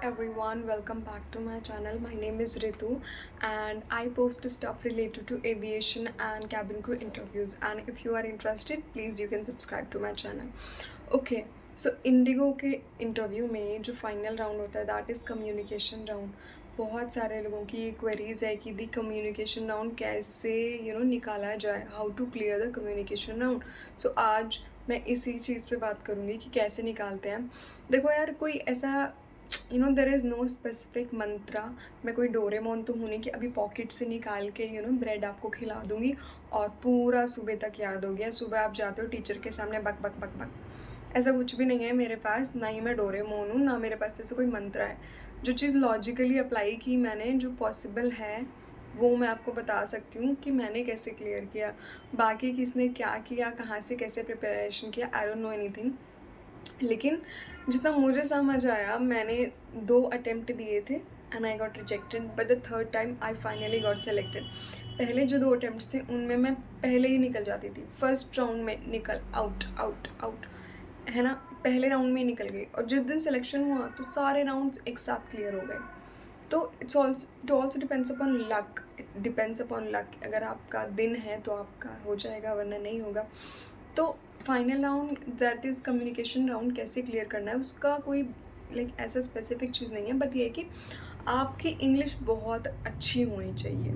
everyone, welcome back to my channel. My name is Ritu and I post stuff related to aviation and cabin crew interviews, and if you are interested please you can subscribe to my channel. Okay, so Indigo के interview में जो final round होता है that is communication round. बहुत सारे लोगों की ये क्वेरीज है कि दी कम्युनिकेशन राउंड कैसे निकाला जाए, how to clear the communication round. So आज मैं इसी चीज़ पे बात करूँगी कि कैसे निकालते हैं. देखो यार, कोई ऐसा देर इज़ नो स्पेसिफिक मंत्रा. मैं कोई डोरेमोन तो हूँ नहीं कि अभी पॉकेट से निकाल के ब्रेड आपको खिला दूँगी और पूरा सुबह तक याद हो गया. सुबह आप जाते हो टीचर के सामने बक बक बक बक, ऐसा कुछ भी नहीं है मेरे पास. ना ही मैं डोरेमोन हूँ, ना मेरे पास ऐसे कोई मंत्रा है. जो चीज़ लॉजिकली अप्लाई की मैंने, जो पॉसिबल है वो मैं आपको बता सकती हूँ कि मैंने कैसे क्लियर किया. बाकी किसने क्या किया, कहाँ से कैसे प्रिपरेशन किया, आई डोंट नो एनीथिंग. लेकिन जितना मुझे समझ आया, मैंने 2 अटेम्प्ट दिए थे and I got rejected, but the third time I finally got selected. पहले जो 2 अटेम्प्ट्स थे उनमें मैं पहले ही निकल जाती थी. फर्स्ट राउंड में निकल आउट आउट आउट, है ना, पहले राउंड में ही निकल गई. और जिस दिन सिलेक्शन हुआ तो सारे राउंड्स एक साथ क्लियर हो गए. तो it also depends upon luck. It depends upon luck. अगर आपका दिन है तो आपका हो जाएगा, वरना नहीं होगा. तो final round that is communication round कैसे क्लियर करना है, उसका कोई ऐसा स्पेसिफिक चीज़ नहीं है. बट ये है कि आपकी इंग्लिश बहुत अच्छी होनी चाहिए.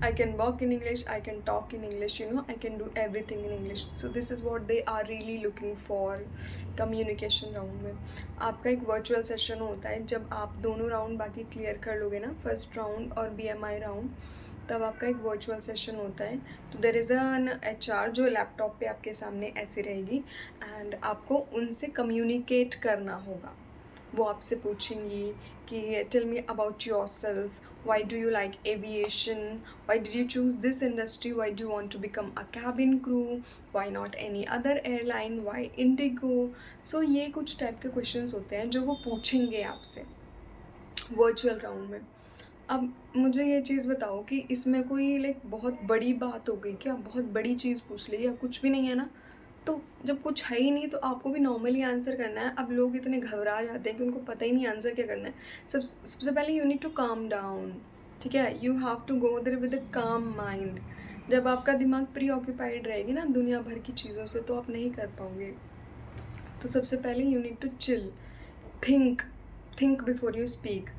I can walk in English, I can talk in English, I can do everything in English. So this is what they are really looking for communication round में. आपका एक वर्चुअल सेशन होता है जब आप दोनों राउंड बाकी क्लियर कर लोगे ना, फर्स्ट राउंड और BMI राउंड, तब आपका एक वर्चुअल सेशन होता है. तो देर इज़ एन HR जो लैपटॉप पे आपके सामने ऐसे रहेगी एंड आपको उनसे कम्युनिकेट करना होगा. वो आपसे पूछेंगी कि tell me about yourself, why do you like aviation, why did you choose this industry, why do want to become a cabin crew, why not any other airline, why IndiGo. So ये कुछ type के questions होते हैं जो वो पूछेंगे आपसे virtual round में. अब मुझे ये चीज़ बताओ कि इसमें कोई बहुत बड़ी बात हो गई क्या, बहुत बड़ी चीज़ पूछ ली, या कुछ भी नहीं है ना. तो जब कुछ है ही नहीं तो आपको भी नॉर्मली आंसर करना है. अब लोग इतने घबरा जाते हैं कि उनको पता ही नहीं आंसर क्या करना है. सबसे पहले you need to calm down. ठीक है, you have to go there with a calm mind. जब आपका दिमाग प्री ऑक्यूपाइड रहेगी ना दुनिया भर की चीज़ों से, तो आप नहीं कर पाओगे. तो सबसे पहले you need to chill, think think before you speak.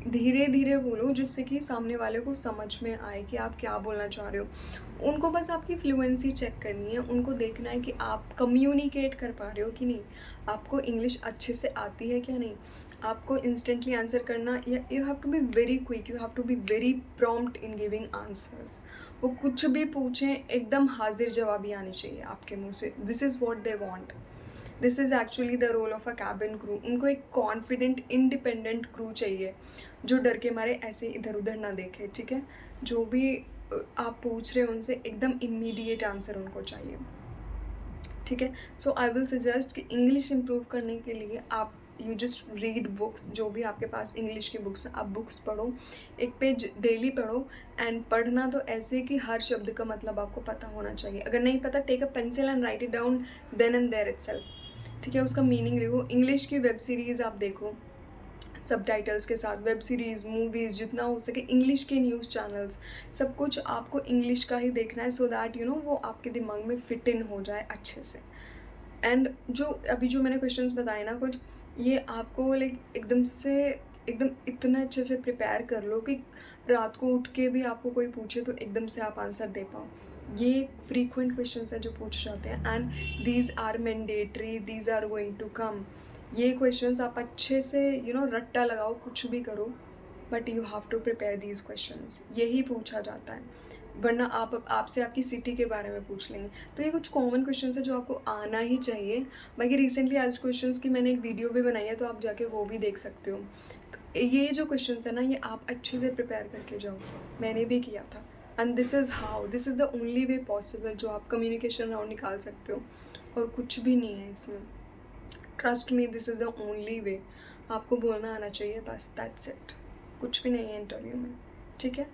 धीरे धीरे बोलो जिससे कि सामने वाले को समझ में आए कि आप क्या बोलना चाह रहे हो. उनको बस आपकी फ्लुएंसी चेक करनी है. उनको देखना है कि आप कम्युनिकेट कर पा रहे हो कि नहीं, आपको इंग्लिश अच्छे से आती है क्या नहीं. आपको इंस्टेंटली आंसर करना, या you have to be very quick, you have to be very prompt in giving answers. वो कुछ भी पूछें एकदम हाजिर जवाबी आनी चाहिए आपके मुँह से. This is what they want. This is actually the role of a cabin crew. उनको एक कॉन्फिडेंट इंडिपेंडेंट क्रू चाहिए जो डर के मारे ऐसे इधर उधर ना देखे. ठीक है, जो भी आप पूछ रहे हो उनसे एकदम इमीडिएट आंसर उनको चाहिए. ठीक है, सो आई विल सजेस्ट कि इंग्लिश इम्प्रूव करने के लिए आप यू जस्ट रीड बुक्स. जो भी आपके पास इंग्लिश की बुक्स, आप बुक्स पढ़ो, एक पेज डेली पढ़ो. एंड पढ़ना तो ऐसे कि हर शब्द का मतलब आपको पता होना चाहिए. अगर नहीं पता, take a pencil and write it down then and there itself. ठीक है, उसका मीनिंग लिखो. इंग्लिश की वेब सीरीज़ आप देखो सब टाइटल्स के साथ. वेब सीरीज़, मूवीज़, जितना हो सके इंग्लिश के न्यूज़ चैनल्स, सब कुछ आपको इंग्लिश का ही देखना है. सो दैट वो आपके दिमाग में फिट इन हो जाए अच्छे से. एंड जो अभी जो मैंने क्वेश्चंस बताए ना कुछ, ये आपको एकदम से एकदम इतना अच्छे से प्रिपेयर कर लो कि रात को उठ के भी आपको कोई पूछे तो एकदम से आप आंसर दे पाओ. ये फ्रीक्वेंट क्वेश्चंस है जो पूछ जाते हैं and these are mandatory, these are going to come. ये क्वेश्चंस आप अच्छे से रट्टा लगाओ, कुछ भी करो, but you have to prepare these questions. यही पूछा जाता है, वरना आपसे आपकी सिटी के बारे में पूछ लेंगे. तो ये कुछ कॉमन क्वेश्चंस है जो आपको आना ही चाहिए. बाकी रिसेंटली आज क्वेश्चंस की मैंने एक वीडियो भी बनाई है, तो आप जाके वो भी देख सकते हो. ये जो क्वेश्चंस है ना, ये आप अच्छे से प्रिपेयर करके जाओ. मैंने भी किया था. And this is the only way possible जो आप कम्युनिकेशन राउंड निकाल सकते हो. और कुछ भी नहीं है इसमें. Trust me, this is the only way. आपको बोलना आना चाहिए बस, दैट्स इट. कुछ भी नहीं है इंटरव्यू में. ठीक है,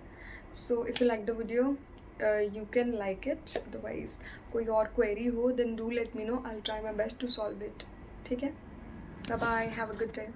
so if you like the video you can like it. Otherwise कोई और query हो then do let me know. I'll try my best to solve it. ठीक है, bye bye, have a good day.